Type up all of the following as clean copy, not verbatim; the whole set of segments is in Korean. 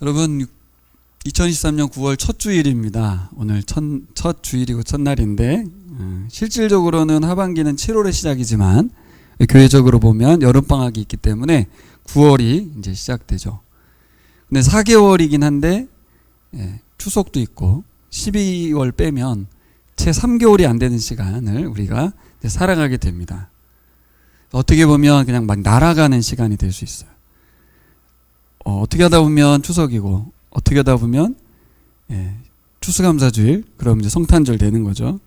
여러분, 2023년 9월 첫 주일입니다. 오늘 첫 주일이고 첫날인데 실질적으로는 하반기는 7월의 시작이지만 교회적으로 보면 여름방학이 있기 때문에 9월이 이제 시작되죠. 근데 4개월이긴 한데 추석도 있고 12월 빼면 채 3개월이 안 되는 시간을 우리가 살아가게 됩니다. 어떻게 보면 그냥 막 날아가는 시간이 될 수 있어요. 어떻게 하다 보면 추석이고 어떻게 하다 보면 추수감사주일, 그럼 이제 성탄절 되는 거죠.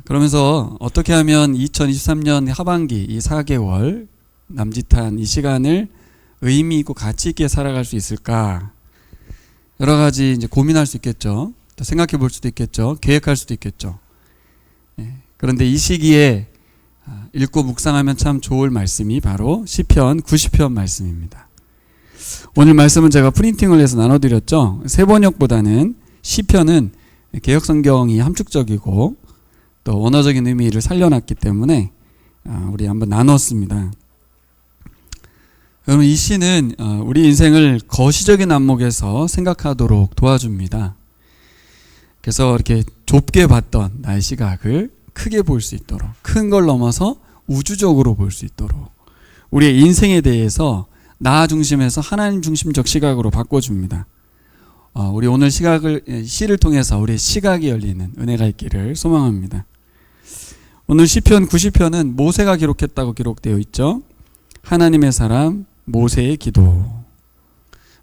그러면서 어떻게 하면 2023년 하반기 이 4개월 남짓한 이 시간을 의미 있고 가치 있게 살아갈 수 있을까? 여러 가지 이제 고민할 수 있겠죠. 또 생각해 볼 수도 있겠죠. 계획할 수도 있겠죠. 그런데 이 시기에 읽고 묵상하면 참 좋을 말씀이 바로 시편 90편 말씀입니다. 오늘 말씀은 제가 프린팅을 해서 나눠드렸죠. 새 번역보다는 시편은 개역성경이 함축적이고 또 원어적인 의미를 살려놨기 때문에 우리 한번 나눴습니다. 여러분, 이 시는 우리 인생을 거시적인 안목에서 생각하도록 도와줍니다. 그래서 이렇게 좁게 봤던 나의 시각을 크게 볼 수 있도록, 큰 걸 넘어서 우주적으로 볼 수 있도록 우리의 인생에 대해서 나 중심에서 하나님 중심적 시각으로 바꿔줍니다. 우리 오늘 시를 통해서 우리의 시각이 열리는 은혜가 있기를 소망합니다. 오늘 시편 90편은 모세가 기록했다고 기록되어 있죠. 하나님의 사람 모세의 기도.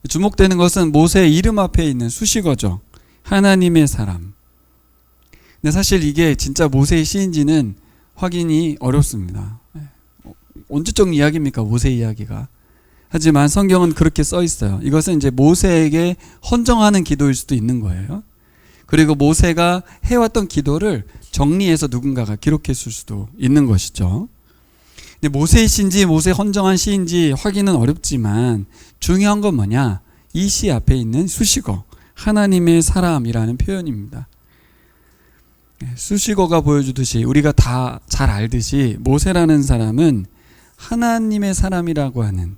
주목되는 것은 모세의 이름 앞에 있는 수식어죠. 하나님의 사람. 근데 사실 이게 진짜 모세의 시인지는 확인이 어렵습니다. 언제적 이야기입니까? 모세 이야기가. 하지만 성경은 그렇게 써 있어요. 이것은 이제 모세에게 헌정하는 기도일 수도 있는 거예요. 그리고 모세가 해왔던 기도를 정리해서 누군가가 기록했을 수도 있는 것이죠. 근데 모세의 시인지 모세 헌정한 시인지 확인은 어렵지만 중요한 건 뭐냐? 이 시 앞에 있는 수식어, 하나님의 사람이라는 표현입니다. 수식어가 보여주듯이 우리가 다 잘 알듯이 모세라는 사람은 하나님의 사람이라고 하는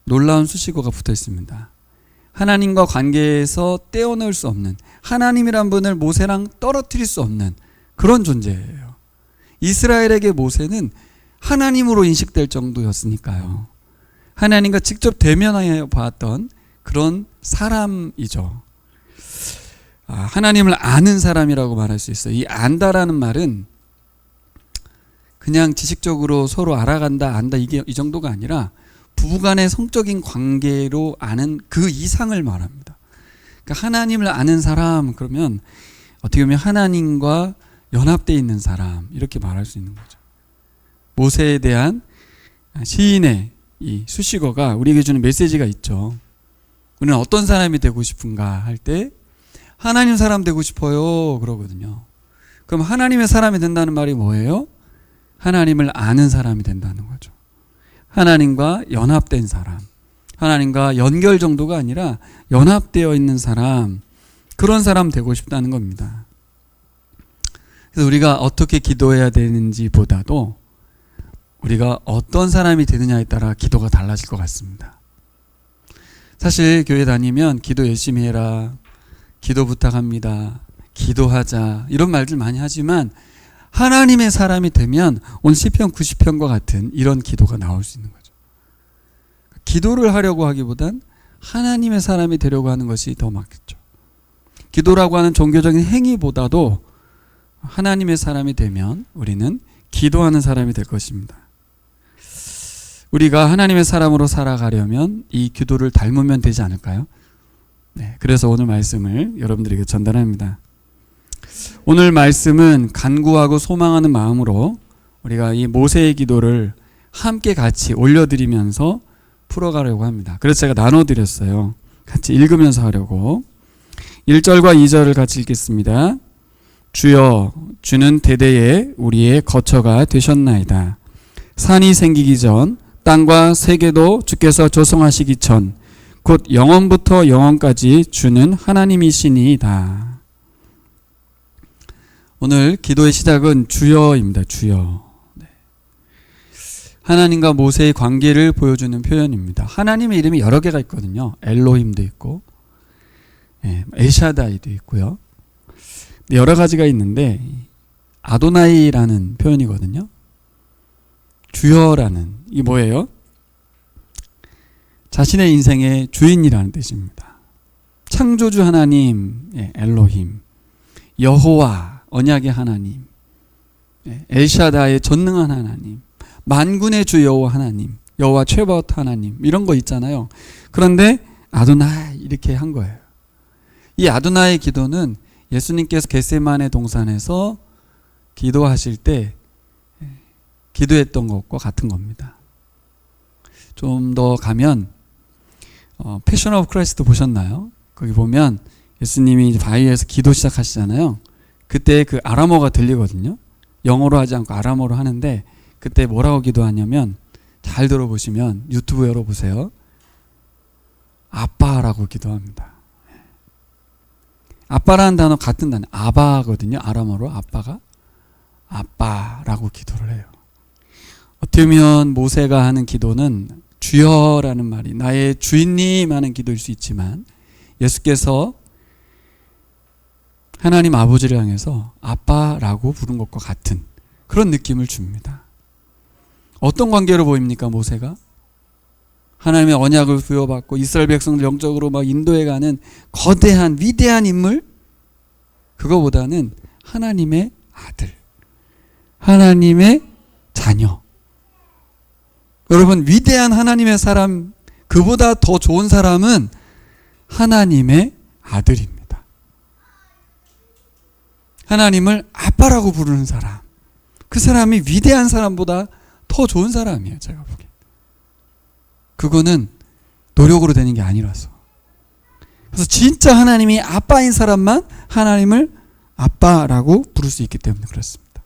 놀라운 수식어가 붙어 있습니다. 하나님과 관계에서 떼어놓을 수 없는, 하나님이란 분을 모세랑 떨어뜨릴 수 없는 그런 존재예요. 이스라엘에게 모세는 하나님으로 인식될 정도였으니까요. 하나님과 직접 대면하여 봤던 그런 사람이죠. 하나님을 아는 사람이라고 말할 수 있어요. 이 안다라는 말은 그냥 지식적으로 서로 알아간다, 안다 이 정도가 아니라 부부간의 성적인 관계로 아는 그 이상을 말합니다. 그러니까 하나님을 아는 사람, 그러면 어떻게 보면 하나님과 연합되어 있는 사람, 이렇게 말할 수 있는 거죠. 모세에 대한 시인의 이 수식어가 우리에게 주는 메시지가 있죠. 우리는 어떤 사람이 되고 싶은가 할 때 하나님 사람 되고 싶어요 그러거든요. 그럼 하나님의 사람이 된다는 말이 뭐예요? 하나님을 아는 사람이 된다는 거죠. 하나님과 연합된 사람, 하나님과 연결 정도가 아니라 연합되어 있는 사람, 그런 사람 되고 싶다는 겁니다. 그래서 우리가 어떻게 기도해야 되는지 보다도 우리가 어떤 사람이 되느냐에 따라 기도가 달라질 것 같습니다. 사실 교회 다니면 기도 열심히 해라, 기도 부탁합니다, 기도하자, 이런 말들 많이 하지만 하나님의 사람이 되면 오늘 시편 90편과 같은 이런 기도가 나올 수 있는 거죠. 기도를 하려고 하기보단 하나님의 사람이 되려고 하는 것이 더 맞겠죠. 기도라고 하는 종교적인 행위보다도 하나님의 사람이 되면 우리는 기도하는 사람이 될 것입니다. 우리가 하나님의 사람으로 살아가려면 이 기도를 닮으면 되지 않을까요? 그래서 오늘 말씀을 여러분들에게 전달합니다. 오늘 말씀은 간구하고 소망하는 마음으로 우리가 이 모세의 기도를 함께 같이 올려드리면서 풀어가려고 합니다. 그래서 제가 나눠드렸어요. 같이 읽으면서 하려고. 1절과 2절을 같이 읽겠습니다. 주여, 주는 대대에 우리의 거처가 되셨나이다. 산이 생기기 전, 땅과 세계도 주께서 조성하시기 전, 곧 영원부터 영원까지 주는 하나님이시니이다. 오늘 기도의 시작은 주여입니다. 주여. 하나님과 모세의 관계를 보여주는 표현입니다. 하나님의 이름이 여러 개가 있거든요. 엘로힘도 있고 엘샤다이도 있고요. 여러 가지가 있는데 아도나이라는 표현이거든요. 주여라는, 이게 뭐예요? 자신의 인생의 주인이라는 뜻입니다. 창조주 하나님, 엘로힘, 여호와, 언약의 하나님, 엘샤다의 전능한 하나님, 만군의 주 여호와 하나님, 여호와 최바옷 하나님, 이런 거 있잖아요. 그런데 아도나이 이렇게 한 거예요. 이 아도나이 기도는 예수님께서 겟세마네 동산에서 기도하실 때 기도했던 것과 같은 겁니다. 좀 더 가면 패션 오브 크라이스트 보셨나요? 거기 보면 예수님이 이제 바위에서 기도 시작하시잖아요. 그때 그 아람어가 들리거든요. 영어로 하지 않고 아람어로 하는데 그때 뭐라고 기도하냐면, 잘 들어보시면 유튜브 열어보세요. 아빠라고 기도합니다. 아빠라는 단어 같은 단어 아바거든요. 아람어로 아빠가 아빠라고 기도를 해요. 어떻게 보면 모세가 하는 기도는 주여라는 말이 나의 주인님 하는 기도일 수 있지만, 예수께서 하나님 아버지를 향해서 아빠라고 부른 것과 같은 그런 느낌을 줍니다. 어떤 관계로 보입니까? 모세가 하나님의 언약을 부여받고 이스라엘 백성들 영적으로 막 인도해 가는 거대한 위대한 인물? 그거보다는 하나님의 아들, 하나님의 자녀. 여러분, 위대한 하나님의 사람, 그보다 더 좋은 사람은 하나님의 아들입니다. 하나님을 아빠라고 부르는 사람, 그 사람이 위대한 사람보다 더 좋은 사람이에요. 제가 보기엔. 그거는 노력으로 되는 게 아니라서. 그래서 진짜 하나님이 아빠인 사람만 하나님을 아빠라고 부를 수 있기 때문에 그렇습니다.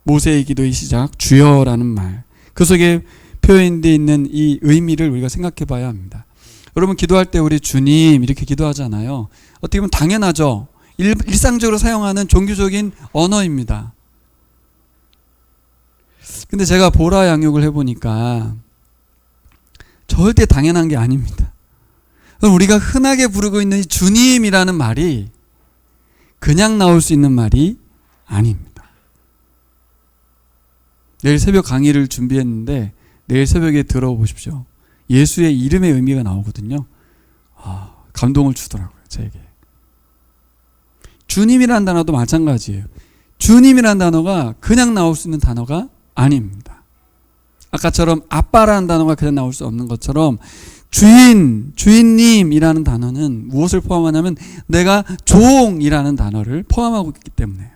모세의 기도의 시작, 주여라는 말, 그 속에 표현되어 있는 이 의미를 우리가 생각해 봐야 합니다. 여러분, 기도할 때 우리 주님 이렇게 기도하잖아요. 어떻게 보면 당연하죠. 일상적으로 사용하는 종교적인 언어입니다. 근데 제가 보라 양육을 해보니까 절대 당연한 게 아닙니다. 우리가 흔하게 부르고 있는 이 주님이라는 말이 그냥 나올 수 있는 말이 아닙니다. 내일 새벽 강의를 준비했는데 내일 새벽에 들어보십시오. 예수의 이름의 의미가 나오거든요. 감동을 주더라고요, 저에게. 주님이라는 단어도 마찬가지예요. 주님이라는 단어가 그냥 나올 수 있는 단어가 아닙니다. 아까처럼 아빠라는 단어가 그냥 나올 수 없는 것처럼 주인, 주인님이라는 단어는 무엇을 포함하냐면 내가 종이라는 단어를 포함하고 있기 때문에요.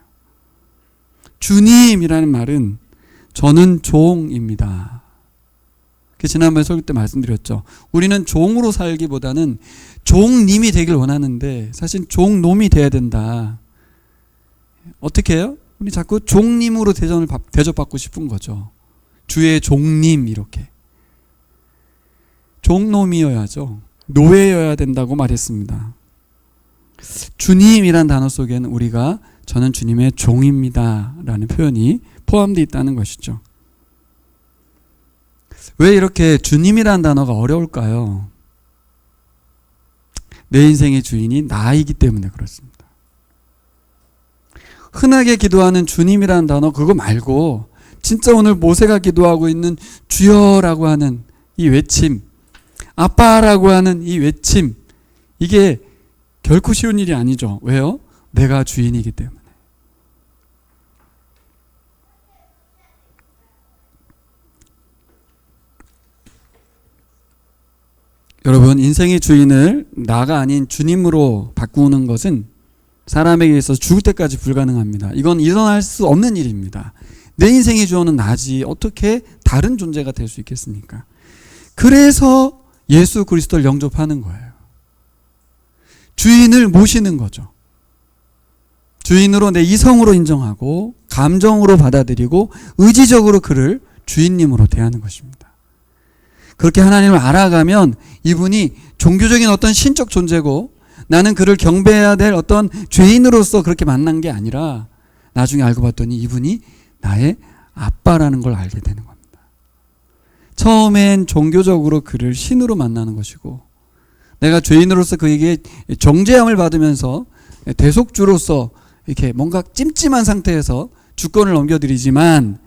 주님이라는 말은 저는 종입니다. 지난번에 설교 때 말씀드렸죠. 우리는 종으로 살기보다는 종님이 되길 원하는데 사실 종놈이 돼야 된다. 어떻게 해요? 우리 자꾸 종님으로 대접받고 싶은 거죠. 주의 종님, 이렇게. 종놈이어야죠. 노예여야 된다고 말했습니다. 주님이란 단어 속에는 우리가 저는 주님의 종입니다 라는 표현이 포함되어 있다는 것이죠. 왜 이렇게 주님이란 단어가 어려울까요? 내 인생의 주인이 나이기 때문에 그렇습니다. 흔하게 기도하는 주님이라는 단어 그거 말고 진짜 오늘 모세가 기도하고 있는 주여라고 하는 이 외침, 아빠라고 하는 이 외침, 이게 결코 쉬운 일이 아니죠. 왜요? 내가 주인이기 때문에. 여러분, 인생의 주인을 나가 아닌 주님으로 바꾸는 것은 사람에게 있어서 죽을 때까지 불가능합니다. 이건 일어날 수 없는 일입니다. 내 인생의 주어는 나지 어떻게 다른 존재가 될 수 있겠습니까? 그래서 예수 그리스도를 영접하는 거예요. 주인을 모시는 거죠. 주인으로 내 이성으로 인정하고 감정으로 받아들이고 의지적으로 그를 주인님으로 대하는 것입니다. 그렇게 하나님을 알아가면 이분이 종교적인 어떤 신적 존재고 나는 그를 경배해야 될 어떤 죄인으로서 그렇게 만난 게 아니라 나중에 알고 봤더니 이분이 나의 아빠라는 걸 알게 되는 겁니다. 처음엔 종교적으로 그를 신으로 만나는 것이고, 내가 죄인으로서 그에게 정죄함을 받으면서 대속주로서 이렇게 뭔가 찜찜한 상태에서 주권을 넘겨드리지만,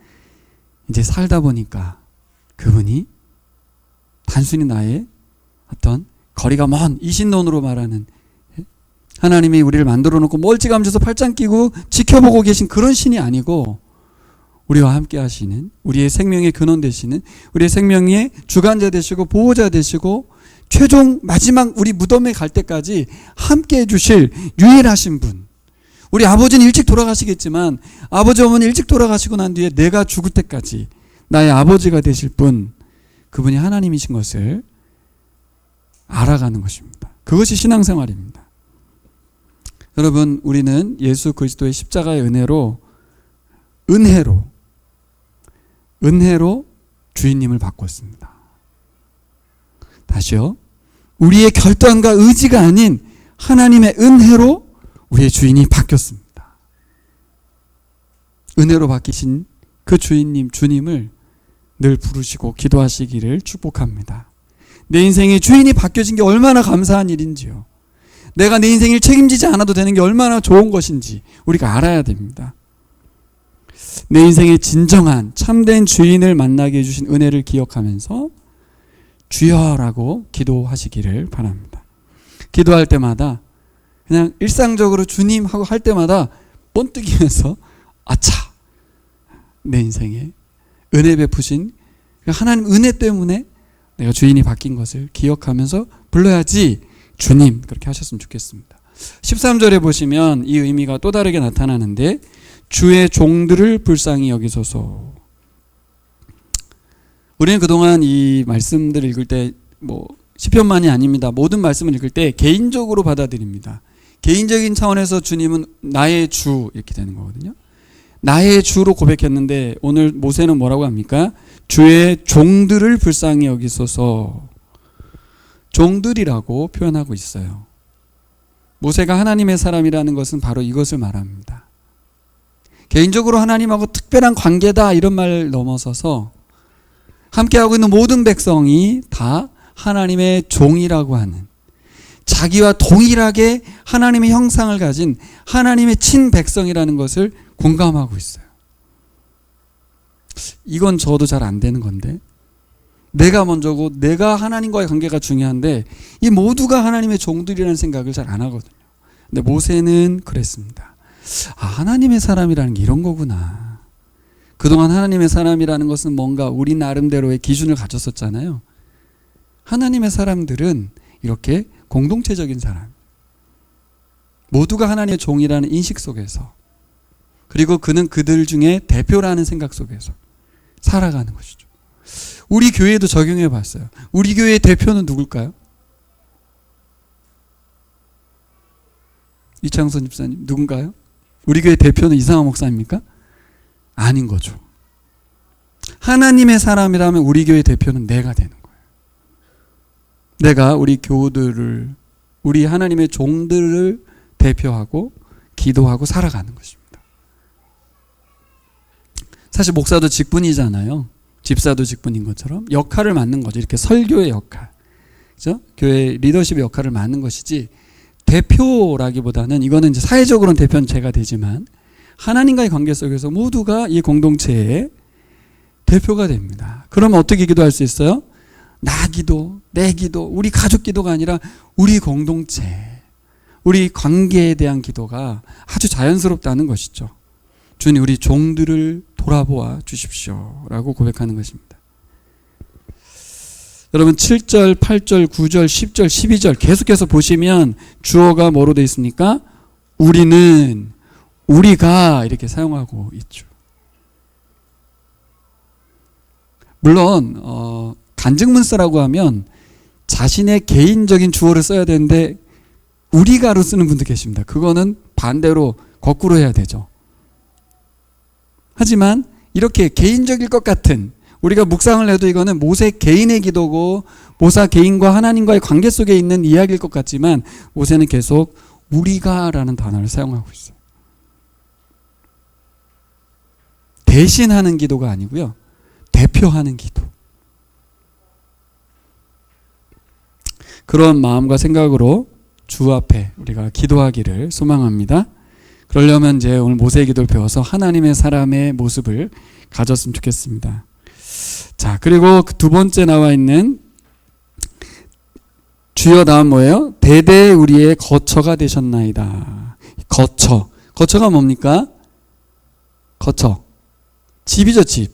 이제 살다 보니까 그분이 단순히 나의 어떤 거리가 먼 이신론으로 말하는, 하나님이 우리를 만들어 놓고 멀찌감쳐서 팔짱 끼고 지켜보고 계신 그런 신이 아니고, 우리와 함께 하시는, 우리의 생명의 근원 되시는, 우리의 생명의 주관자 되시고 보호자 되시고 최종 마지막 우리 무덤에 갈 때까지 함께 해주실 유일하신 분. 우리 아버지는 일찍 돌아가시겠지만 아버지 어머니 일찍 돌아가시고 난 뒤에 내가 죽을 때까지 나의 아버지가 되실 분, 그분이 하나님이신 것을 알아가는 것입니다. 그것이 신앙생활입니다. 여러분, 우리는 예수 그리스도의 십자가의 은혜로 주인님을 바꿨습니다. 다시요. 우리의 결단과 의지가 아닌 하나님의 은혜로 우리의 주인이 바뀌었습니다. 은혜로 바뀌신 그 주님을 늘 부르시고 기도하시기를 축복합니다. 내 인생의 주인이 바뀌어진 게 얼마나 감사한 일인지요. 내가 내 인생을 책임지지 않아도 되는 게 얼마나 좋은 것인지 우리가 알아야 됩니다. 내 인생의 진정한 참된 주인을 만나게 해주신 은혜를 기억하면서 주여라고 기도하시기를 바랍니다. 기도할 때마다 그냥 일상적으로 주님 하고 할 때마다 번뜩이면서 아차, 내 인생에 은혜 베푸신 하나님 은혜 때문에 내가 주인이 바뀐 것을 기억하면서 불러야지 주님, 그렇게 하셨으면 좋겠습니다. 13절에 보시면 이 의미가 또 다르게 나타나는데, 주의 종들을 불쌍히 여기소서. 우리는 그동안 이 말씀들을 읽을 때 시편만이 아닙니다. 모든 말씀을 읽을 때 개인적으로 받아들입니다. 개인적인 차원에서 주님은 나의 주, 이렇게 되는 거거든요. 나의 주로 고백했는데 오늘 모세는 뭐라고 합니까? 주의 종들을 불쌍히 여기소서. 종들이라고 표현하고 있어요. 모세가 하나님의 사람이라는 것은 바로 이것을 말합니다. 개인적으로 하나님하고 특별한 관계다 이런 말 넘어서서 함께하고 있는 모든 백성이 다 하나님의 종이라고 하는, 자기와 동일하게 하나님의 형상을 가진 하나님의 친백성이라는 것을 공감하고 있어요. 이건 저도 잘 안 되는 건데, 내가 먼저고 내가 하나님과의 관계가 중요한데 이 모두가 하나님의 종들이라는 생각을 잘 안 하거든요. 근데 모세는 그랬습니다. 하나님의 사람이라는 게 이런 거구나. 그동안 하나님의 사람이라는 것은 뭔가 우리 나름대로의 기준을 가졌었잖아요. 하나님의 사람들은 이렇게 공동체적인 사람, 모두가 하나님의 종이라는 인식 속에서, 그리고 그는 그들 중에 대표라는 생각 속에서 살아가는 것이죠. 우리 교회도 적용해 봤어요. 우리 교회의 대표는 누굴까요? 이창선 집사님 누군가요? 우리 교회 대표는 이상한 목사입니까? 아닌 거죠. 하나님의 사람이라면 우리 교회 대표는 내가 되는 거예요. 내가 우리 교우들을, 우리 하나님의 종들을 대표하고 기도하고 살아가는 것입니다. 사실 목사도 직분이잖아요. 집사도 직분인 것처럼 역할을 맡는 거죠. 이렇게 설교의 역할, 그죠? 교회 리더십의 역할을 맡는 것이지, 대표라기보다는 이거는 이제 사회적으로는 대표는 제가 되지만 하나님과의 관계 속에서 모두가 이 공동체의 대표가 됩니다. 그러면 어떻게 기도할 수 있어요? 나 기도, 내 기도, 우리 가족 기도가 아니라 우리 공동체, 우리 관계에 대한 기도가 아주 자연스럽다는 것이죠. 주님, 우리 종들을 돌아보아 주십시오 라고 고백하는 것입니다. 여러분 7절, 8절, 9절, 10절, 12절 계속해서 보시면 주어가 뭐로 되어 있습니까? 우리는, 우리가 이렇게 사용하고 있죠. 물론 간증문서라고 하면 자신의 개인적인 주어를 써야 되는데 우리가로 쓰는 분도 계십니다. 그거는 반대로 거꾸로 해야 되죠. 하지만 이렇게 개인적일 것 같은, 우리가 묵상을 해도 이거는 모세 개인의 기도고 모세 개인과 하나님과의 관계 속에 있는 이야기일 것 같지만 모세는 계속 우리가라는 단어를 사용하고 있어요. 대신하는 기도가 아니고요, 대표하는 기도. 그런 마음과 생각으로 주 앞에 우리가 기도하기를 소망합니다. 그러려면 이제 오늘 모세의 기도를 배워서 하나님의 사람의 모습을 가졌으면 좋겠습니다. 자, 그리고 두 번째 나와 있는 주여 다음 뭐예요? 대대 우리의 거처가 되셨나이다. 거처가 뭡니까? 거처. 집이죠, 집.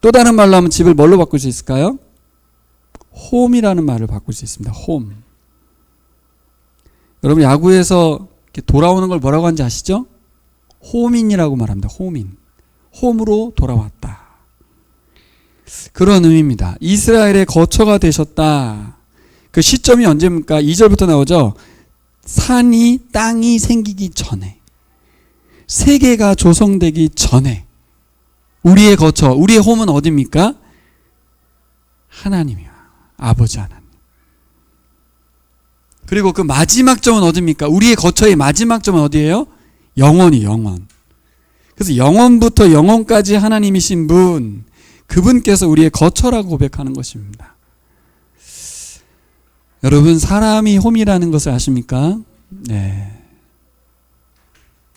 또 다른 말로 하면 집을 뭘로 바꿀 수 있을까요? 홈이라는 말을 바꿀 수 있습니다. 홈. 여러분 야구에서 이렇게 돌아오는 걸 뭐라고 하는지 아시죠? 홈인이라고 말합니다. 홈인. 홈으로 돌아왔다. 그런 의미입니다. 이스라엘의 거처가 되셨다. 그 시점이 언제입니까? 2절부터 나오죠. 산이 땅이 생기기 전에, 세계가 조성되기 전에 우리의 거처, 우리의 홈은 어디입니까? 하나님이야. 아버지 하나님. 그리고 그 마지막 점은 어디입니까? 우리의 거처의 마지막 점은 어디예요? 영원이 영원. 그래서 영원부터 영원까지 하나님이신 분, 그분께서 우리의 거처라고 고백하는 것입니다. 여러분 사람이 홈이라는 것을 아십니까? 네.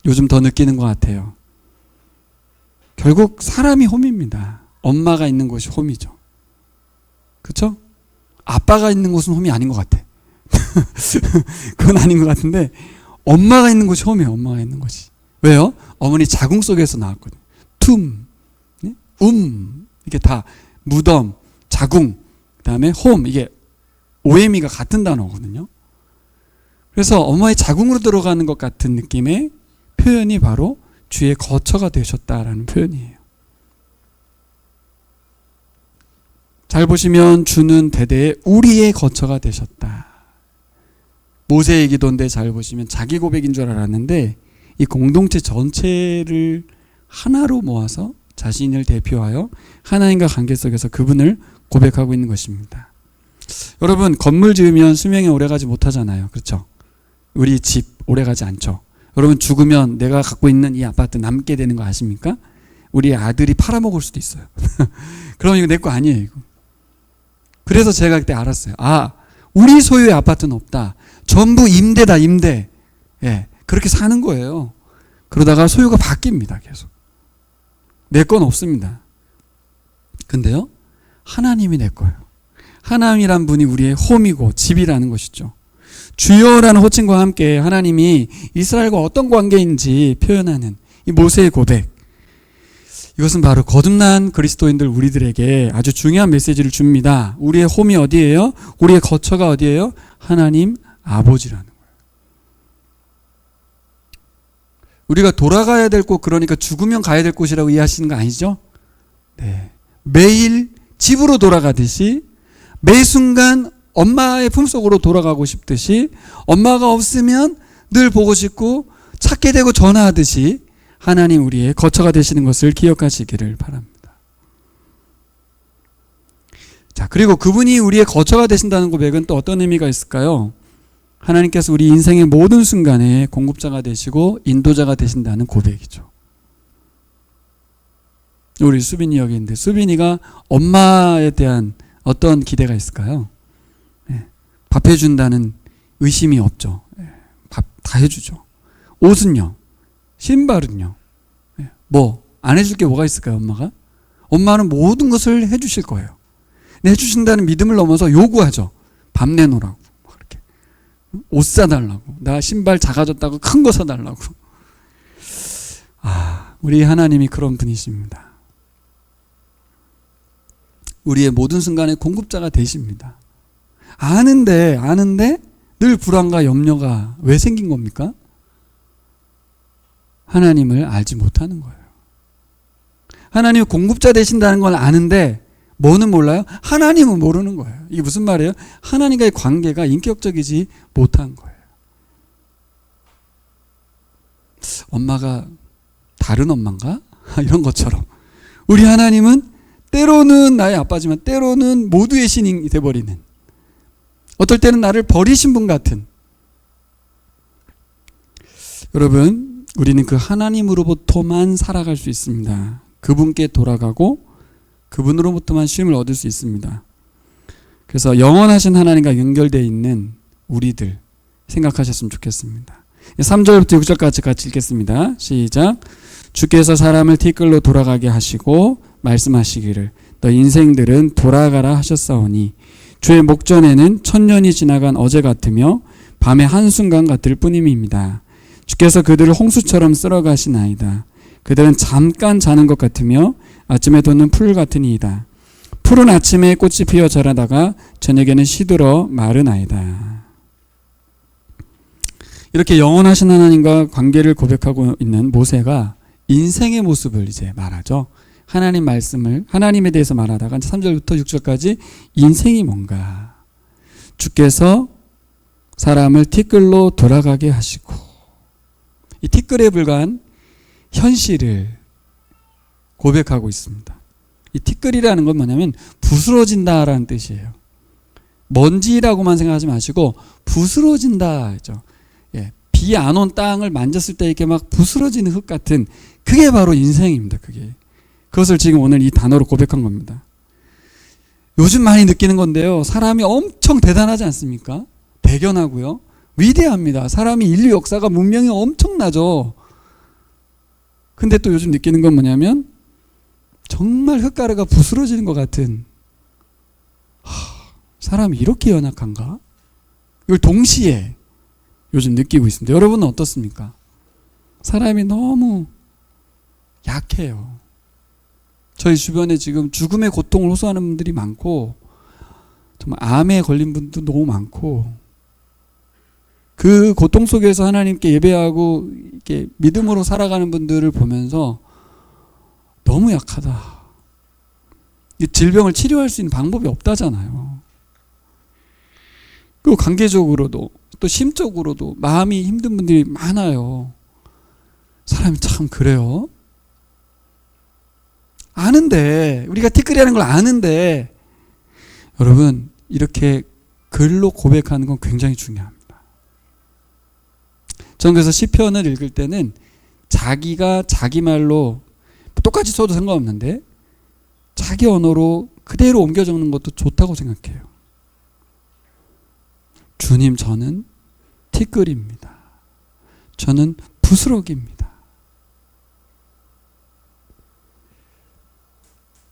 요즘 더 느끼는 것 같아요. 결국 사람이 홈입니다. 엄마가 있는 곳이 홈이죠. 그렇죠? 아빠가 있는 곳은 홈이 아닌 것 같아. 그건 아닌 것 같은데 엄마가 있는 곳이 홈이에요. 엄마가 있는 곳이. 왜요? 어머니 자궁 속에서 나왔거든요. 툼, 이게 다 무덤, 자궁, 그 다음에 홈, 이게 OM이가 같은 단어거든요. 그래서 엄마의 자궁으로 들어가는 것 같은 느낌의 표현이 바로 주의 거처가 되셨다라는 표현이에요. 잘 보시면 주는 대대에 우리의 거처가 되셨다. 모세의 기도인데 잘 보시면 자기 고백인 줄 알았는데 이 공동체 전체를 하나로 모아서 자신을 대표하여 하나님과 관계 속에서 그분을 고백하고 있는 것입니다. 여러분 건물 지으면 수명이 오래가지 못하잖아요. 그렇죠? 우리 집 오래가지 않죠. 여러분 죽으면 내가 갖고 있는 이 아파트 남게 되는 거 아십니까? 우리 아들이 팔아먹을 수도 있어요. 그럼 이거 내 거 아니에요. 이거. 그래서 제가 그때 알았어요. 아, 우리 소유의 아파트는 없다. 전부 임대다, 임대. 예, 그렇게 사는 거예요. 그러다가 소유가 바뀝니다. 계속. 내 건 없습니다. 근데요, 하나님이 내 거예요. 하나님이란 분이 우리의 홈이고 집이라는 것이죠. 주여라는 호칭과 함께 하나님이 이스라엘과 어떤 관계인지 표현하는 이 모세의 고백. 이것은 바로 거듭난 그리스도인들 우리들에게 아주 중요한 메시지를 줍니다. 우리의 홈이 어디예요? 우리의 거처가 어디예요? 하나님 아버지라는 거예요. 우리가 돌아가야 될 곳, 그러니까 죽으면 가야 될 곳이라고 이해하시는 거 아니죠? 네. 매일 집으로 돌아가듯이 매 순간 엄마의 품속으로 돌아가고 싶듯이 엄마가 없으면 늘 보고 싶고 찾게 되고 전화하듯이 하나님 우리의 거처가 되시는 것을 기억하시기를 바랍니다. 자, 그리고 그분이 우리의 거처가 되신다는 고백은 또 어떤 의미가 있을까요? 하나님께서 우리 인생의 모든 순간에 공급자가 되시고 인도자가 되신다는 고백이죠. 우리 수빈이 여기 있는데 수빈이가 엄마에 대한 어떤 기대가 있을까요? 밥 해준다는 의심이 없죠. 밥 다 해주죠. 옷은요? 신발은요? 뭐 안 해줄 게 뭐가 있을까요? 엄마가? 엄마는 모든 것을 해주실 거예요. 해주신다는 믿음을 넘어서 요구하죠. 밥 내놓으라고. 이렇게. 옷 사달라고. 나 신발 작아졌다고 큰 거 사달라고. 아, 우리 하나님이 그런 분이십니다. 우리의 모든 순간에 공급자가 되십니다. 아는데 늘 불안과 염려가 왜 생긴 겁니까? 하나님을 알지 못하는 거예요. 하나님이 공급자 되신다는 걸 아는데 뭐는 몰라요? 하나님은 모르는 거예요. 이게 무슨 말이에요? 하나님과의 관계가 인격적이지 못한 거예요. 엄마가 다른 엄마인가? 이런 것처럼 우리 하나님은 때로는 나의 아빠지만 때로는 모두의 신이 돼버리는, 어떨 때는 나를 버리신 분 같은. 여러분, 우리는 그 하나님으로부터만 살아갈 수 있습니다. 그분께 돌아가고 그분으로부터만 쉼을 얻을 수 있습니다. 그래서 영원하신 하나님과 연결되어 있는 우리들 생각하셨으면 좋겠습니다. 3절부터 6절까지 같이 읽겠습니다. 시작. 주께서 사람을 티끌로 돌아가게 하시고 말씀하시기를 너 인생들은 돌아가라 하셨사오니 주의 목전에는 천년이 지나간 어제 같으며 밤의 한순간 같을 뿐임입니다. 주께서 그들을 홍수처럼 쓸어가시나이다. 그들은 잠깐 자는 것 같으며 아침에 돋는 풀 같으니이다. 풀은 아침에 꽃이 피어 자라다가 저녁에는 시들어 마르나이다. 이렇게 영원하신 하나님과 관계를 고백하고 있는 모세가 인생의 모습을 이제 말하죠. 하나님 말씀을 하나님에 대해서 말하다가 3절부터 6절까지 인생이 뭔가, 주께서 사람을 티끌로 돌아가게 하시고, 이 티끌에 불과한 현실을 고백하고 있습니다. 이 티끌이라는 건 뭐냐면 부스러진다라는 뜻이에요. 먼지라고만 생각하지 마시고 부스러진다 죠. 비 안 온 땅을 만졌을 때 이렇게 막 부스러지는 흙 같은, 그게 바로 인생입니다. 그것을 지금 오늘 이 단어로 고백한 겁니다. 요즘 많이 느끼는 건데요, 사람이 엄청 대단하지 않습니까? 대견하고요, 위대합니다. 사람이 인류 역사가 문명이 엄청나죠. 근데 또 요즘 느끼는 건 뭐냐면 정말 흙가루가 부스러지는 것 같은, 사람이 이렇게 연약한가? 이걸 동시에 요즘 느끼고 있습니다. 여러분은 어떻습니까? 사람이 너무 약해요. 저희 주변에 지금 죽음의 고통을 호소하는 분들이 많고, 정말 암에 걸린 분도 너무 많고, 그 고통 속에서 하나님께 예배하고 이렇게 믿음으로 살아가는 분들을 보면서 너무 약하다. 이 질병을 치료할 수 있는 방법이 없다잖아요. 그리고 관계적으로도 또 심적으로도 마음이 힘든 분들이 많아요. 사람이 참 그래요. 아는데, 우리가 티끌이라는 걸 아는데, 여러분 이렇게 글로 고백하는 건 굉장히 중요합니다. 저는 그래서 시편을 읽을 때는 자기가 자기 말로 똑같이 써도 상관없는데 자기 언어로 그대로 옮겨 적는 것도 좋다고 생각해요. 주님, 저는 티끌입니다. 저는 부스러기입니다.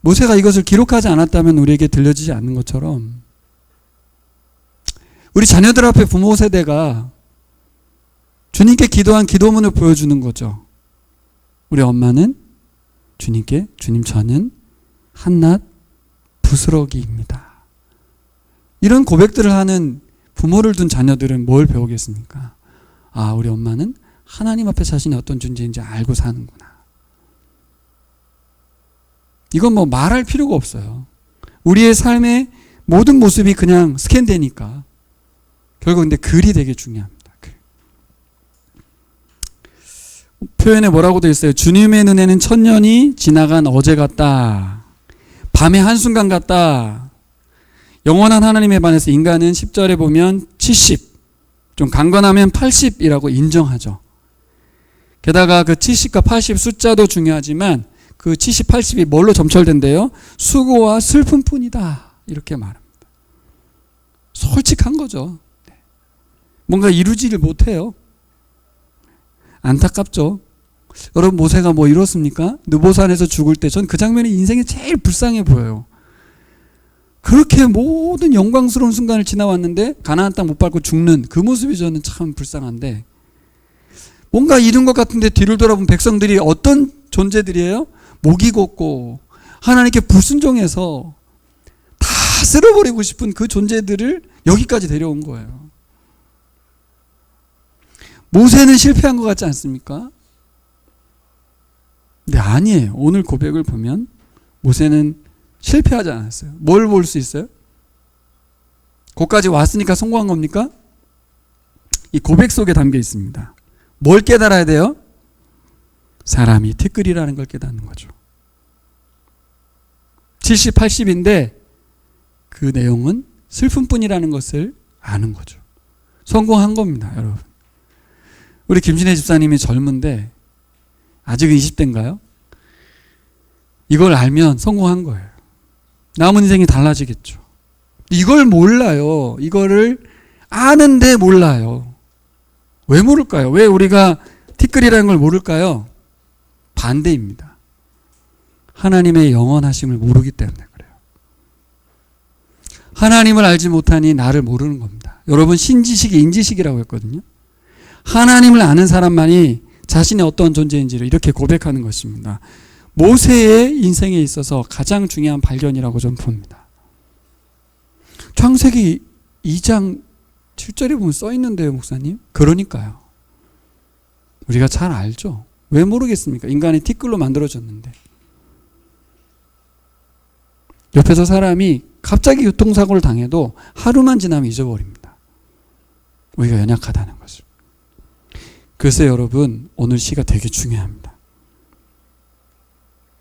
모세가 이것을 기록하지 않았다면 우리에게 들려지지 않는 것처럼, 우리 자녀들 앞에 부모 세대가 주님께 기도한 기도문을 보여주는 거죠. 우리 엄마는 주님께, 주님, 저는 한낱 부스러기입니다. 이런 고백들을 하는 부모를 둔 자녀들은 뭘 배우겠습니까? 아, 우리 엄마는 하나님 앞에 자신이 어떤 존재인지 알고 사는구나. 이건 뭐 말할 필요가 없어요. 우리의 삶의 모든 모습이 그냥 스캔되니까. 결국 근데 글이 되게 중요합니다. 표현에 뭐라고 되어 있어요? 주님의 눈에는 천년이 지나간 어제 같다. 밤의 한순간 같다. 영원한 하나님에 반해서 인간은 10절에 보면 70, 좀 강건하면 80이라고 인정하죠. 게다가 그 70과 80 숫자도 중요하지만 그 70, 80이 뭘로 점철된대요? 수고와 슬픔뿐이다. 이렇게 말합니다. 솔직한 거죠. 뭔가 이루지를 못해요. 안타깝죠. 여러분, 모세가 뭐 이뤘습니까? 느보산에서 죽을 때 전 그 장면이 인생에 제일 불쌍해 보여요. 그렇게 모든 영광스러운 순간을 지나왔는데 가나안 땅 못 밟고 죽는 그 모습이 저는 참 불쌍한데, 뭔가 이룬 것 같은데 뒤를 돌아본 백성들이 어떤 존재들이에요? 목이 곧고 하나님께 불순종해서 다 쓸어버리고 싶은 그 존재들을 여기까지 데려온 거예요. 모세는 실패한 것 같지 않습니까? 근데 아니에요. 오늘 고백을 보면 모세는 실패하지 않았어요. 뭘 볼 수 있어요? 거기까지 왔으니까 성공한 겁니까? 이 고백 속에 담겨 있습니다. 뭘 깨달아야 돼요? 사람이 티끌이라는 걸 깨닫는 거죠. 70, 80인데 그 내용은 슬픔뿐이라는 것을 아는 거죠. 성공한 겁니다, 여러분. 우리 김신혜 집사님이 젊은데 아직은 20대인가요? 이걸 알면 성공한 거예요. 남은 인생이 달라지겠죠. 이걸 몰라요. 이거를 아는데 몰라요. 왜 모를까요? 왜 우리가 티끌이라는 걸 모를까요? 반대입니다. 하나님의 영원하심을 모르기 때문에 그래요. 하나님을 알지 못하니 나를 모르는 겁니다. 여러분, 신지식이 인지식이라고 했거든요. 하나님을 아는 사람만이 자신이 어떤 존재인지를 이렇게 고백하는 것입니다. 모세의 인생에 있어서 가장 중요한 발견이라고 저는 봅니다. 창세기 2장 7절에 보면 써 있는데요, 목사님. 그러니까요. 우리가 잘 알죠. 왜 모르겠습니까? 인간이 티끌로 만들어졌는데. 옆에서 사람이 갑자기 교통사고를 당해도 하루만 지나면 잊어버립니다. 우리가 연약하다는 것을. 그래서 여러분, 오늘 시가 되게 중요합니다.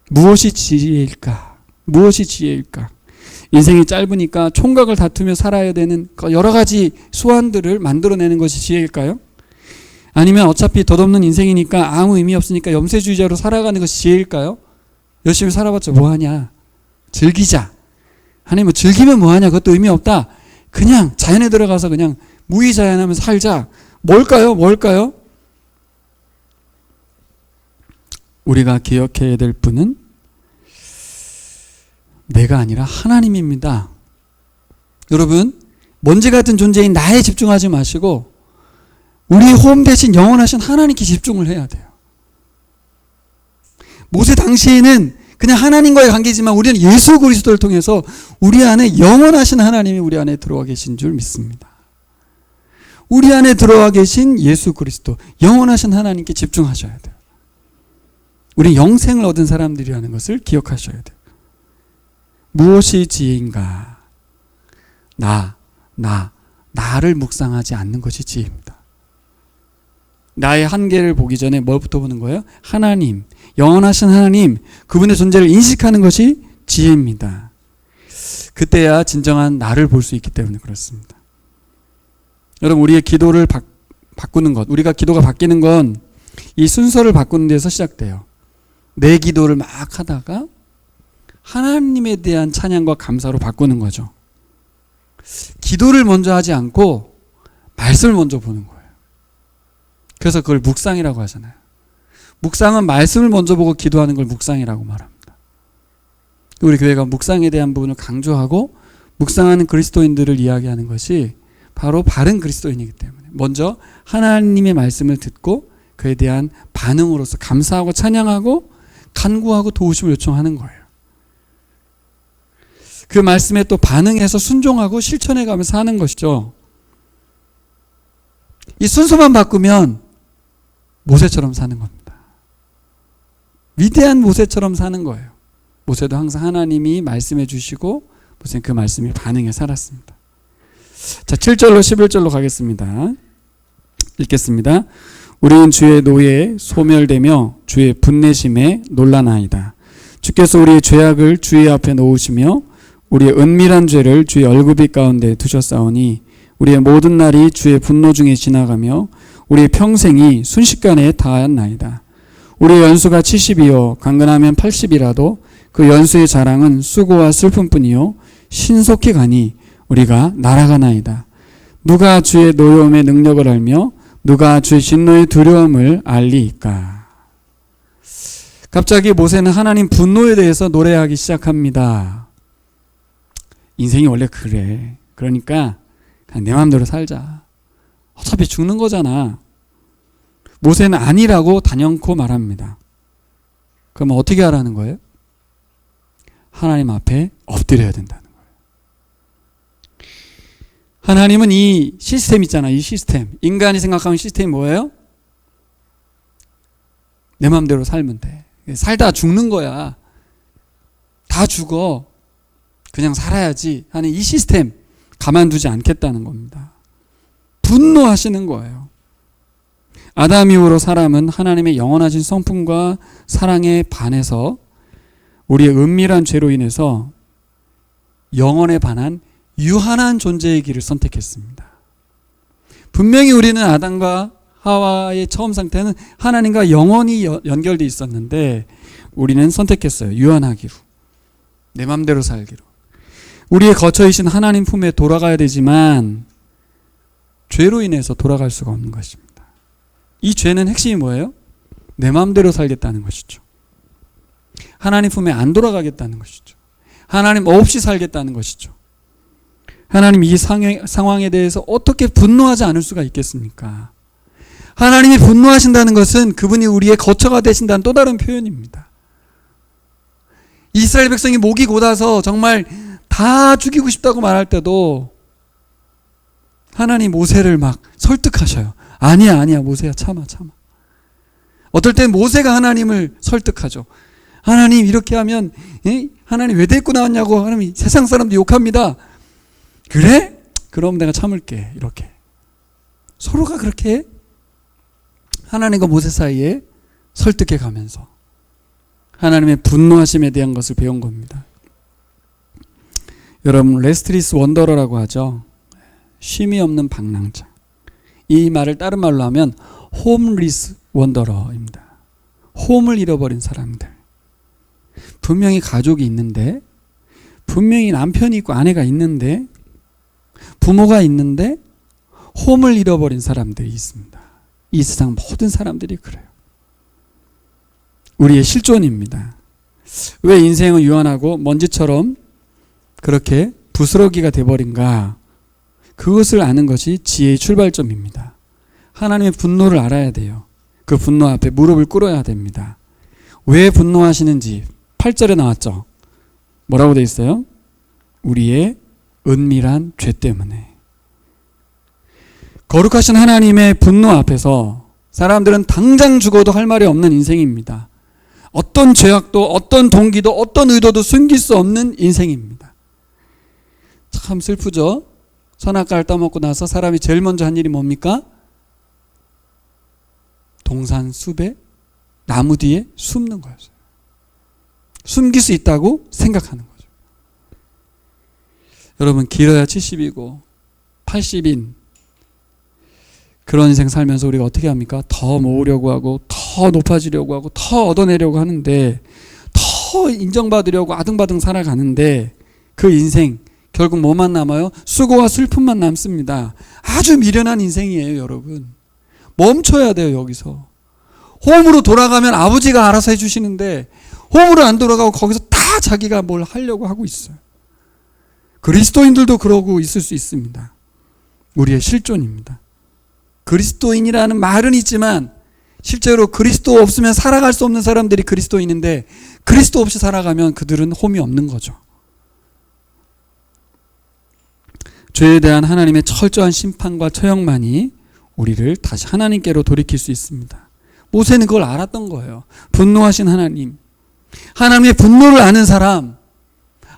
무엇이 지혜일까? 무엇이 지혜일까? 인생이 짧으니까 총각을 다투며 살아야 되는 여러 가지 수완들을 만들어내는 것이 지혜일까요? 아니면 어차피 덧없는 인생이니까 아무 의미 없으니까 염세주의자로 살아가는 것이 지혜일까요? 열심히 살아봤자 뭐하냐? 즐기자. 아니 뭐 즐기면 뭐하냐? 그것도 의미 없다. 그냥 자연에 들어가서 그냥 무의자연하면서 살자. 뭘까요? 뭘까요? 우리가 기억해야 될 분은 내가 아니라 하나님입니다. 여러분, 먼지 같은 존재인 나에 집중하지 마시고 우리의 호흡 대신 영원하신 하나님께 집중을 해야 돼요. 모세 당시에는 그냥 하나님과의 관계지만 우리는 예수 그리스도를 통해서 우리 안에 영원하신 하나님이 우리 안에 들어와 계신 줄 믿습니다. 우리 안에 들어와 계신 예수 그리스도, 영원하신 하나님께 집중하셔야 돼요. 우리 영생을 얻은 사람들이라는 것을 기억하셔야 돼요. 무엇이 지혜인가? 나를 묵상하지 않는 것이 지혜입니다. 나의 한계를 보기 전에 뭘부터 보는 거예요? 하나님, 영원하신 하나님, 그분의 존재를 인식하는 것이 지혜입니다. 그때야 진정한 나를 볼 수 있기 때문에 그렇습니다. 여러분, 우리의 기도를 바꾸는 것, 우리가 기도가 바뀌는 건 이 순서를 바꾸는 데서 시작돼요. 내 기도를 막 하다가 하나님에 대한 찬양과 감사로 바꾸는 거죠. 기도를 먼저 하지 않고 말씀을 먼저 보는 거예요. 그래서 그걸 묵상이라고 하잖아요. 묵상은 말씀을 먼저 보고 기도하는 걸 묵상이라고 말합니다. 우리 교회가 묵상에 대한 부분을 강조하고 묵상하는 그리스도인들을 이야기하는 것이 바로 바른 그리스도인이기 때문에 먼저 하나님의 말씀을 듣고 그에 대한 반응으로서 감사하고 찬양하고 간구하고 도우심을 요청하는 거예요. 그 말씀에 또 반응해서 순종하고 실천해가면서 하는 것이죠. 이 순서만 바꾸면 모세처럼 사는 겁니다. 위대한 모세처럼 사는 거예요. 모세도 항상 하나님이 말씀해 주시고 모세는 그 말씀에 반응해 살았습니다. 자, 7절로 11절로 가겠습니다. 읽겠습니다. 우리는 주의 노예에 소멸되며 주의 분내심에 놀라나이다. 주께서 우리의 죄악을 주의 앞에 놓으시며 우리의 은밀한 죄를 주의 얼굴빛 가운데 두셨사오니 우리의 모든 날이 주의 분노 중에 지나가며 우리의 평생이 순식간에 다하였나이다. 우리의 연수가 70이요 강건하면 80이라도 그 연수의 자랑은 수고와 슬픔뿐이요 신속히 가니 우리가 날아가나이다. 누가 주의 노여움의 능력을 알며 누가 주의 진노의 두려움을 알리이까. 갑자기 모세는 하나님 분노에 대해서 노래하기 시작합니다. 인생이 원래 그래. 그러니까 그냥 내 마음대로 살자. 어차피 죽는 거잖아. 모세는 아니라고 단연코 말합니다. 그러면 어떻게 하라는 거예요? 하나님 앞에 엎드려야 된다는 거예요. 하나님은 이 시스템 있잖아. 이 시스템. 인간이 생각하는 시스템이 뭐예요? 내 마음대로 살면 돼. 살다 죽는 거야. 다 죽어. 그냥 살아야지 하는 이 시스템 가만두지 않겠다는 겁니다. 분노하시는 거예요. 아담 이후로 사람은 하나님의 영원하신 성품과 사랑에 반해서 우리의 은밀한 죄로 인해서 영원에 반한 유한한 존재의 길을 선택했습니다. 분명히 우리는 아담과 하와의 처음 상태는 하나님과 영원히 연결되어 있었는데 우리는 선택했어요. 유한하기로. 내 맘대로 살기로. 우리의 거처이신 하나님 품에 돌아가야 되지만 죄로 인해서 돌아갈 수가 없는 것입니다. 이 죄는 핵심이 뭐예요? 내 마음대로 살겠다는 것이죠. 하나님 품에 안 돌아가겠다는 것이죠. 하나님 없이 살겠다는 것이죠. 하나님 이 상황에 대해서 어떻게 분노하지 않을 수가 있겠습니까? 하나님이 분노하신다는 것은 그분이 우리의 거처가 되신다는 또 다른 표현입니다. 이스라엘 백성이 목이 곧아서 정말 다 죽이고 싶다고 말할 때도 하나님 모세를 막 설득하셔요. 아니야 모세야, 참아. 어떨 땐 모세가 하나님을 설득하죠. 하나님 이렇게 하면 하나님 왜 데리고 나왔냐고 하나님 세상 사람도 욕합니다. 그래? 그럼 내가 참을게. 이렇게 서로가 그렇게 하나님과 모세 사이에 설득해 가면서 하나님의 분노하심에 대한 것을 배운 겁니다. 여러분, 레스트리스 원더러라고 하죠. 쉼이 없는 방랑자. 이 말을 다른 말로 하면 홈리스 원더러입니다. 홈을 잃어버린 사람들. 분명히 가족이 있는데, 분명히 남편이 있고 아내가 있는데, 부모가 있는데 홈을 잃어버린 사람들이 있습니다. 이 세상 모든 사람들이 그래요. 우리의 실존입니다. 왜 인생은 유한하고 먼지처럼 그렇게 부스러기가 돼버린가? 그것을 아는 것이 지혜의 출발점입니다. 하나님의 분노를 알아야 돼요. 그 분노 앞에 무릎을 꿇어야 됩니다. 왜 분노하시는지 8절에 나왔죠. 뭐라고 돼 있어요? 우리의 은밀한 죄 때문에. 거룩하신 하나님의 분노 앞에서 사람들은 당장 죽어도 할 말이 없는 인생입니다. 어떤 죄악도 어떤 동기도 어떤 의도도 숨길 수 없는 인생입니다. 참 슬프죠? 선악과를 따먹고 나서 사람이 제일 먼저 한 일이 뭡니까? 동산 숲에 나무 뒤에 숨는 거였어요. 숨길 수 있다고 생각하는 거죠. 여러분, 길어야 70이고 80인 그런 인생 살면서 우리가 어떻게 합니까? 더 모으려고 하고 더 높아지려고 하고 더 얻어내려고 하는데, 더 인정받으려고 아등바등 살아가는데 그 인생 결국 뭐만 남아요? 수고와 슬픔만 남습니다. 아주 미련한 인생이에요, 여러분. 멈춰야 돼요. 여기서 홈으로 돌아가면 아버지가 알아서 해주시는데 홈으로 안 돌아가고 거기서 다 자기가 뭘 하려고 하고 있어요. 그리스도인들도 그러고 있을 수 있습니다. 우리의 실존입니다. 그리스도인이라는 말은 있지만 실제로 그리스도 없으면 살아갈 수 없는 사람들이 그리스도인인데, 그리스도 없이 살아가면 그들은 홈이 없는 거죠. 죄에 대한 하나님의 철저한 심판과 처형만이 우리를 다시 하나님께로 돌이킬 수 있습니다. 모세는 그걸 알았던 거예요. 분노하신 하나님, 하나님의 분노를 아는 사람,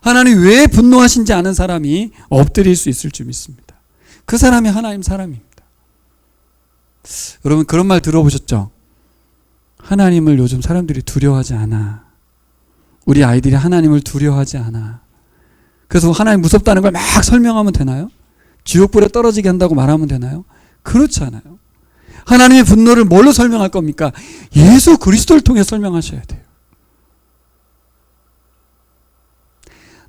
하나님 왜 분노하신지 아는 사람이 엎드릴 수 있을 줄 믿습니다. 그 사람이 하나님 사람입니다. 여러분, 그런 말 들어보셨죠? 하나님을 요즘 사람들이 두려워하지 않아. 우리 아이들이 하나님을 두려워하지 않아. 그래서 하나님 무섭다는 걸 막 설명하면 되나요? 지옥불에 떨어지게 한다고 말하면 되나요? 그렇지 않아요. 하나님의 분노를 뭘로 설명할 겁니까? 예수 그리스도를 통해 설명하셔야 돼요.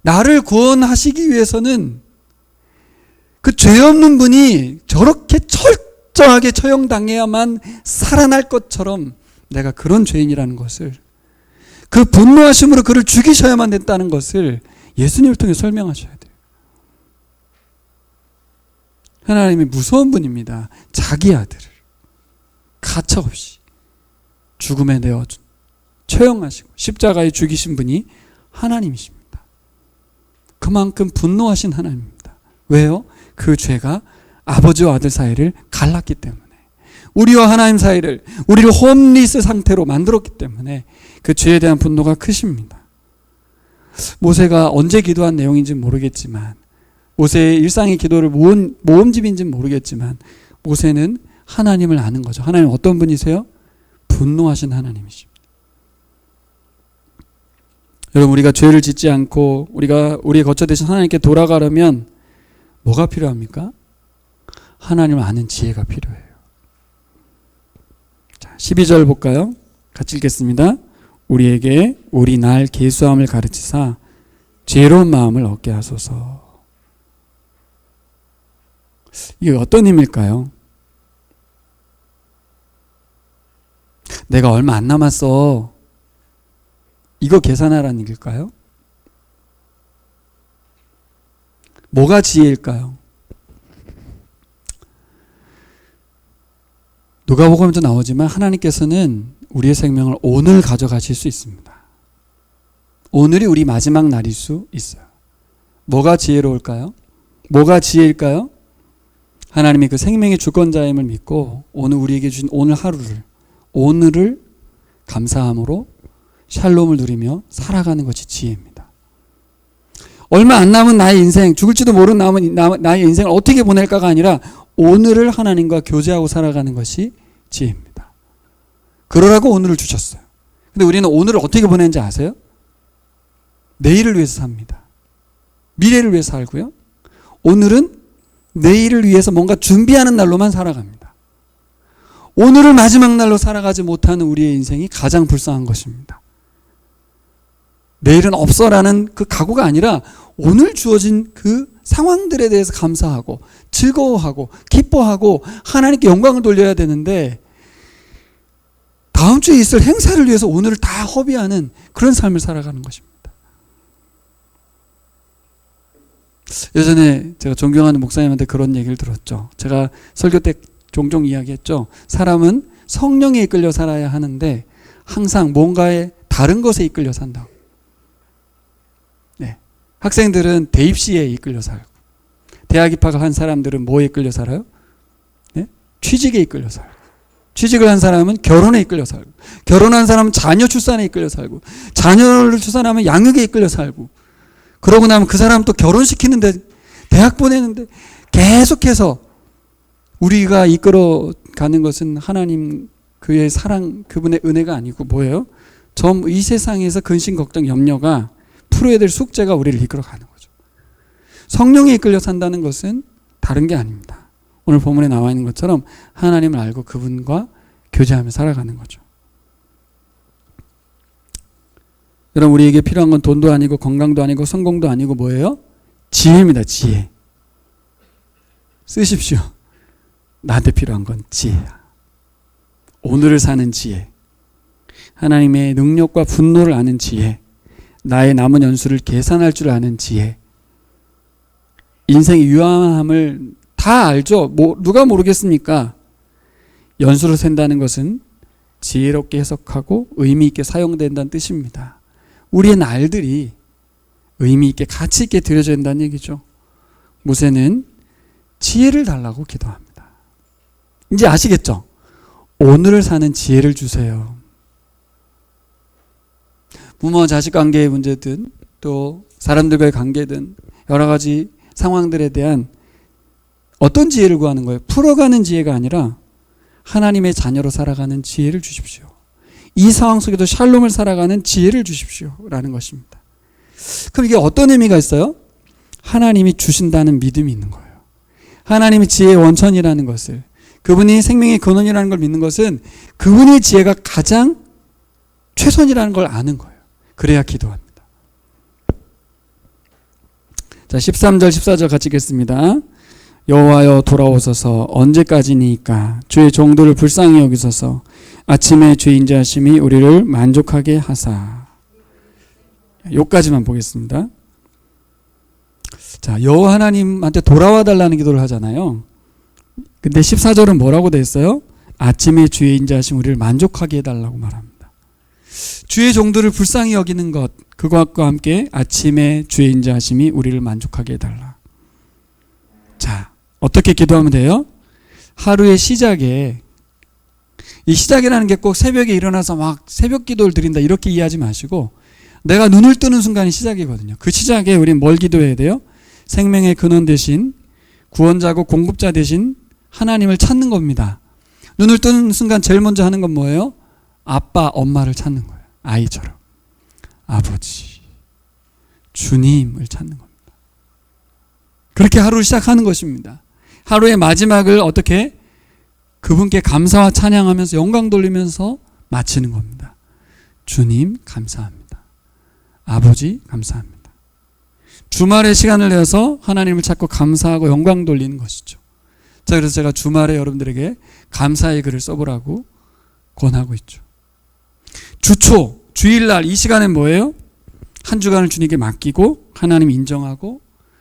나를 구원하시기 위해서는 그 죄 없는 분이 저렇게 철저하게 처형당해야만 살아날 것처럼 내가 그런 죄인이라는 것을, 그 분노하심으로 그를 죽이셔야만 됐다는 것을 예수님을 통해 설명하셔야 돼요. 하나님이 무서운 분입니다. 자기 아들을 가차없이 죽음에 내어준, 처형하시고 십자가에 죽이신 분이 하나님이십니다. 그만큼 분노하신 하나님입니다. 왜요? 그 죄가 아버지와 아들 사이를 갈랐기 때문에, 우리와 하나님 사이를, 우리를 홈리스 상태로 만들었기 때문에 그 죄에 대한 분노가 크십니다. 모세가 언제 기도한 내용인지는 모르겠지만, 모세의 일상의 기도를 모은 모음집인지는 모르겠지만, 모세는 하나님을 아는 거죠. 하나님 어떤 분이세요? 분노하신 하나님이십니다. 여러분, 우리가 죄를 짓지 않고 우리가 우리의 거처 되신 하나님께 돌아가려면 뭐가 필요합니까? 하나님을 아는 지혜가 필요해요. 자, 12절 볼까요? 같이 읽겠습니다. 우리에게 우리 날 계수함을 가르치사 지혜로운 마음을 얻게 하소서. 이게 어떤 힘일까요? 내가 얼마 안 남았어. 이거 계산하라는 얘기일까요? 뭐가 지혜일까요? 누가복음에도 나오지만 하나님께서는 우리의 생명을 오늘 가져가실 수 있습니다. 오늘이 우리 마지막 날일 수 있어요. 뭐가 지혜로울까요? 뭐가 지혜일까요? 하나님이 그 생명의 주권자임을 믿고 오늘 우리에게 주신 오늘을 감사함으로 샬롬을 누리며 살아가는 것이 지혜입니다. 얼마 안 남은 나의 인생, 죽을지도 모르는 나의 인생을 어떻게 보낼까가 아니라 오늘을 하나님과 교제하고 살아가는 것이 지혜입니다. 그러라고 오늘을 주셨어요. 근데 우리는 오늘을 어떻게 보내는지 아세요? 내일을 위해서 삽니다. 미래를 위해서 살고요. 오늘은 내일을 위해서 뭔가 준비하는 날로만 살아갑니다. 오늘을 마지막 날로 살아가지 못하는 우리의 인생이 가장 불쌍한 것입니다. 내일은 없어라는 그 각오가 아니라 오늘 주어진 그 상황들에 대해서 감사하고 즐거워하고 기뻐하고 하나님께 영광을 돌려야 되는데 다음 주에 있을 행사를 위해서 오늘을 다 허비하는 그런 삶을 살아가는 것입니다. 예전에 제가 존경하는 목사님한테 그런 얘기를 들었죠. 제가 설교 때 종종 이야기했죠. 사람은 성령에 이끌려 살아야 하는데 항상 뭔가에 다른 것에 이끌려 산다고. 네. 학생들은 대입시에 이끌려 살고 대학 입학을 한 사람들은 뭐에 이끌려 살아요? 네? 취직에 이끌려 살고 취직을 한 사람은 결혼에 이끌려 살고 결혼한 사람은 자녀 출산에 이끌려 살고 자녀를 출산하면 양육에 이끌려 살고 그러고 나면 그 사람 또 결혼시키는데 대학 보내는데 계속해서 우리가 이끌어가는 것은 하나님 그의 사랑 그분의 은혜가 아니고 뭐예요? 전 이 세상에서 근심 걱정 염려가 풀어야 될 숙제가 우리를 이끌어가는 거죠. 성령에 이끌려 산다는 것은 다른 게 아닙니다. 오늘 본문에 나와 있는 것처럼 하나님을 알고 그분과 교제하며 살아가는 거죠. 여러분 우리에게 필요한 건 돈도 아니고 건강도 아니고 성공도 아니고 뭐예요? 지혜입니다. 지혜. 쓰십시오. 나한테 필요한 건 지혜야. 오늘을 사는 지혜. 하나님의 능력과 분노를 아는 지혜. 나의 남은 연수를 계산할 줄 아는 지혜. 인생의 유한함을 다 알죠. 누가 모르겠습니까? 연수를 센다는 것은 지혜롭게 해석하고 의미 있게 사용된다는 뜻입니다. 우리의 날들이 의미 있게 가치 있게 드려져야 된다는 얘기죠. 모세는 지혜를 달라고 기도합니다. 이제 아시겠죠? 오늘을 사는 지혜를 주세요. 부모 자식 관계의 문제든 또 사람들과의 관계든 여러 가지 상황들에 대한 어떤 지혜를 구하는 거예요? 풀어가는 지혜가 아니라 하나님의 자녀로 살아가는 지혜를 주십시오. 이 상황 속에도 샬롬을 살아가는 지혜를 주십시오 라는 것입니다. 그럼 이게 어떤 의미가 있어요? 하나님이 주신다는 믿음이 있는 거예요. 하나님이 지혜의 원천이라는 것을, 그분이 생명의 근원이라는 걸 믿는 것은 그분의 지혜가 가장 최선이라는 걸 아는 거예요. 그래야 기도합니다. 자, 13절 14절 같이 읽겠습니다. 여호와여 돌아오소서. 언제까지니까 주의 종들을 불쌍히 여기소서. 아침에 주의 인자하심이 우리를 만족하게 하사. 여기까지만 보겠습니다. 자, 여호와 하나님한테 돌아와 달라는 기도를 하잖아요. 근데 14절은 뭐라고 돼 있어요? 아침에 주의 인자하심 우리를 만족하게 해달라고 말합니다. 주의 종들을 불쌍히 여기는 것, 그것과 함께 아침에 주의 인자하심이 우리를 만족하게 해달라. 자, 어떻게 기도하면 돼요? 하루의 시작에, 이 시작이라는 게 꼭 새벽에 일어나서 막 새벽 기도를 드린다 이렇게 이해하지 마시고 내가 눈을 뜨는 순간이 시작이거든요. 그 시작에 우린 뭘 기도해야 돼요? 생명의 근원 대신 구원자고 공급자 대신 하나님을 찾는 겁니다. 눈을 뜨는 순간 제일 먼저 하는 건 뭐예요? 아빠, 엄마를 찾는 거예요. 아이처럼. 아버지, 주님을 찾는 겁니다. 그렇게 하루를 시작하는 것입니다. 하루의 마지막을 어떻게? 그분께 감사와 찬양하면서 영광 돌리면서 마치는 겁니다. 주님 감사합니다. 아버지 감사합니다. 주말에 시간을 내서 하나님을 찾고 감사하고 영광 돌리는 것이죠. 자, 그래서 제가 주말에 여러분들에게 감사의 글을 써보라고 권하고 있죠. 주초, 주일날 이 시간엔 뭐예요? 한 주간을 주님께 맡기고 하나님 인정하고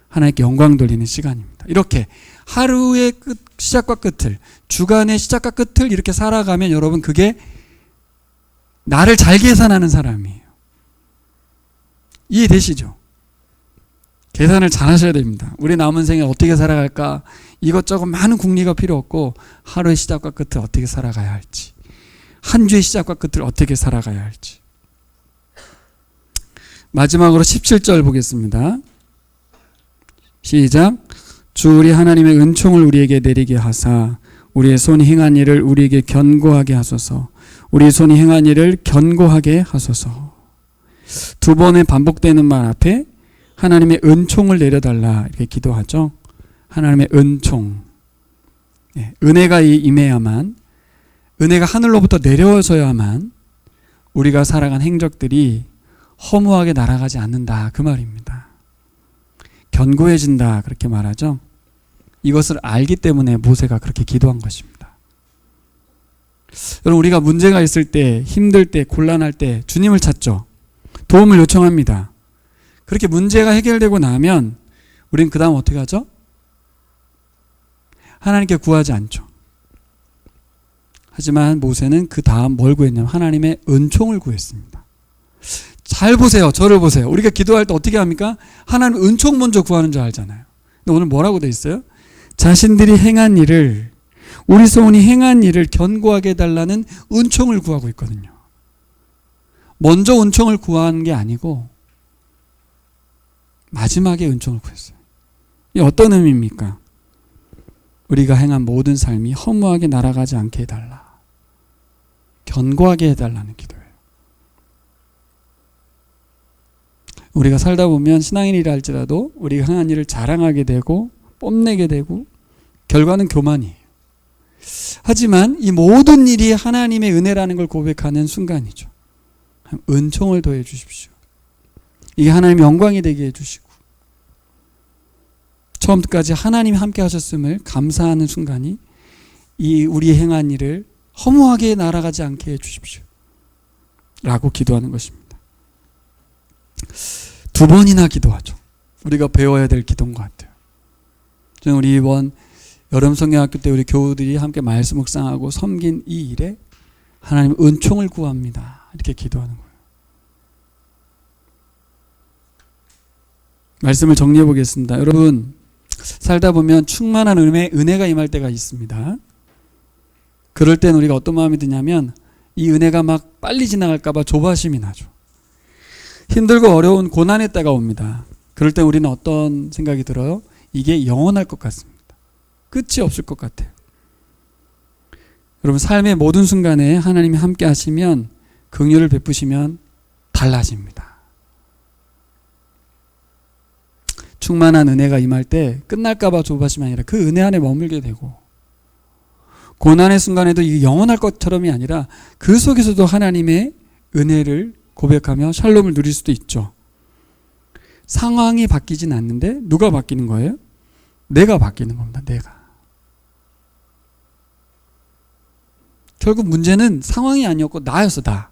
하나님께 영광 돌리는 시간입니다. 이렇게 하루의 시작과 끝을, 주간의 시작과 끝을 이렇게 살아가면 여러분 그게 나를 잘 계산하는 사람이에요. 이해되시죠? 계산을 잘 하셔야 됩니다. 우리 남은 생에 어떻게 살아갈까? 이것저것 많은 궁리가 필요 없고 하루의 시작과 끝을 어떻게 살아가야 할지, 한 주의 시작과 끝을 어떻게 살아가야 할지. 마지막으로 17절 보겠습니다. 시작. 주 우리 하나님의 은총을 우리에게 내리게 하사 우리의 손이 행한 일을 우리에게 견고하게 하소서. 우리 손이 행한 일을 견고하게 하소서. 두 번의 반복되는 말 앞에 하나님의 은총을 내려달라 이렇게 기도하죠. 하나님의 은총, 은혜가 임해야만, 은혜가 하늘로부터 내려서야만 우리가 살아간 행적들이 허무하게 날아가지 않는다 그 말입니다. 견고해진다 그렇게 말하죠. 이것을 알기 때문에 모세가 그렇게 기도한 것입니다. 여러분, 우리가 문제가 있을 때, 힘들 때, 곤란할 때 주님을 찾죠. 도움을 요청합니다. 그렇게 문제가 해결되고 나면 우리는 그 다음 어떻게 하죠? 하나님께 구하지 않죠. 하지만 모세는 그 다음 뭘 구했냐면 하나님의 은총을 구했습니다. 잘 보세요. 저를 보세요. 우리가 기도할 때 어떻게 합니까? 하나님 은총 먼저 구하는 줄 알잖아요. 근데 오늘 뭐라고 돼 있어요? 자신들이 행한 일을, 우리 손이 행한 일을 견고하게 해달라는 은총을 구하고 있거든요. 먼저 은총을 구한 게 아니고 마지막에 은총을 구했어요. 이게 어떤 의미입니까? 우리가 행한 모든 삶이 허무하게 날아가지 않게 해달라. 견고하게 해달라는 기도예요. 우리가 살다 보면 신앙인이라 할지라도 우리가 행한 일을 자랑하게 되고 뽐내게 되고 결과는 교만이에요. 하지만 이 모든 일이 하나님의 은혜라는 걸 고백하는 순간이죠. 은총을 더해 주십시오. 이게 하나님의 영광이 되게 해주시고 처음부터까지 하나님이 함께 하셨음을 감사하는 순간이 이 우리 행한 일을 허무하게 날아가지 않게 해주십시오 라고 기도하는 것입니다. 두 번이나 기도하죠. 우리가 배워야 될 기도인 것 같아요. 저는 우리 이번 여름 성경학교 때 우리 교우들이 함께 말씀 묵상하고 섬긴 이 일에 하나님 은총을 구합니다 이렇게 기도하는 거예요. 말씀을 정리해 보겠습니다. 여러분, 살다 보면 충만한 은혜가 임할 때가 있습니다. 그럴 땐 우리가 어떤 마음이 드냐면 이 은혜가 막 빨리 지나갈까 봐 조바심이 나죠. 힘들고 어려운 고난의 때가 옵니다. 그럴 때 우리는 어떤 생각이 들어요? 이게 영원할 것 같습니다. 끝이 없을 것 같아요. 여러분, 삶의 모든 순간에 하나님이 함께 하시면, 긍휼을 베푸시면 달라집니다. 충만한 은혜가 임할 때 끝날까 봐 조바심이 아니라 그 은혜 안에 머물게 되고, 고난의 순간에도 이게 영원할 것처럼이 아니라 그 속에서도 하나님의 은혜를 고백하며 샬롬을 누릴 수도 있죠. 상황이 바뀌진 않는데 누가 바뀌는 거예요? 내가 바뀌는 겁니다. 내가. 결국 문제는 상황이 아니었고 나였어. 나.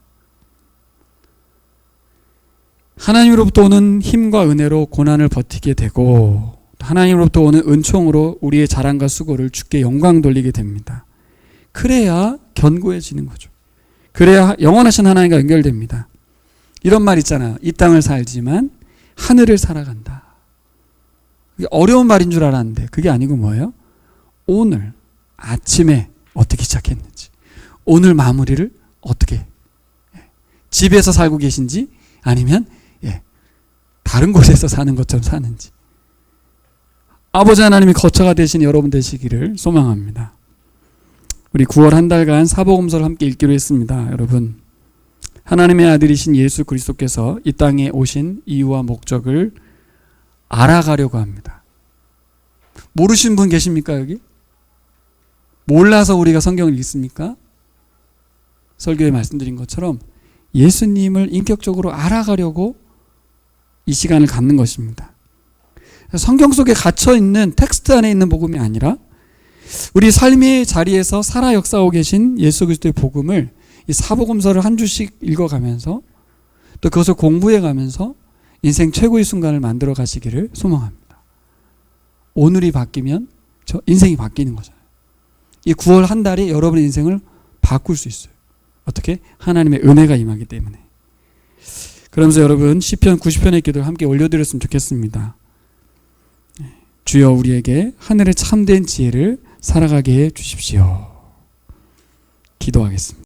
하나님으로부터 오는 힘과 은혜로 고난을 버티게 되고 하나님으로부터 오는 은총으로 우리의 자랑과 수고를 주께 영광 돌리게 됩니다. 그래야 견고해지는 거죠. 그래야 영원하신 하나님과 연결됩니다. 이런 말 있잖아요. 이 땅을 살지만 하늘을 살아간다. 그게 어려운 말인 줄 알았는데 그게 아니고 뭐예요? 오늘 아침에 어떻게 시작했는지, 오늘 마무리를 어떻게, 집에서 살고 계신지 아니면 다른 곳에서 사는 것처럼 사는지, 아버지 하나님이 거처가 되신 여러분 되시기를 소망합니다. 우리 9월 한 달간 사복음서를 함께 읽기로 했습니다. 여러분, 하나님의 아들이신 예수 그리스도께서 이 땅에 오신 이유와 목적을 알아가려고 합니다. 모르신 분 계십니까 여기? 몰라서 우리가 성경을 읽습니까? 설교에 말씀드린 것처럼 예수님을 인격적으로 알아가려고 이 시간을 갖는 것입니다. 성경 속에 갇혀 있는 텍스트 안에 있는 복음이 아니라 우리 삶의 자리에서 살아 역사하고 계신 예수 그리스도의 복음을 이 사복음서를 한 주씩 읽어가면서 또 그것을 공부해가면서 인생 최고의 순간을 만들어 가시기를 소망합니다. 오늘이 바뀌면 저 인생이 바뀌는 거잖아요. 이 9월 한 달이 여러분의 인생을 바꿀 수 있어요. 어떻게? 하나님의 은혜가 임하기 때문에. 그러면서 여러분 시편 90편의 기도를 함께 올려드렸으면 좋겠습니다. 주여 우리에게 하늘의 참된 지혜를 살아가게 해 주십시오. 기도하겠습니다.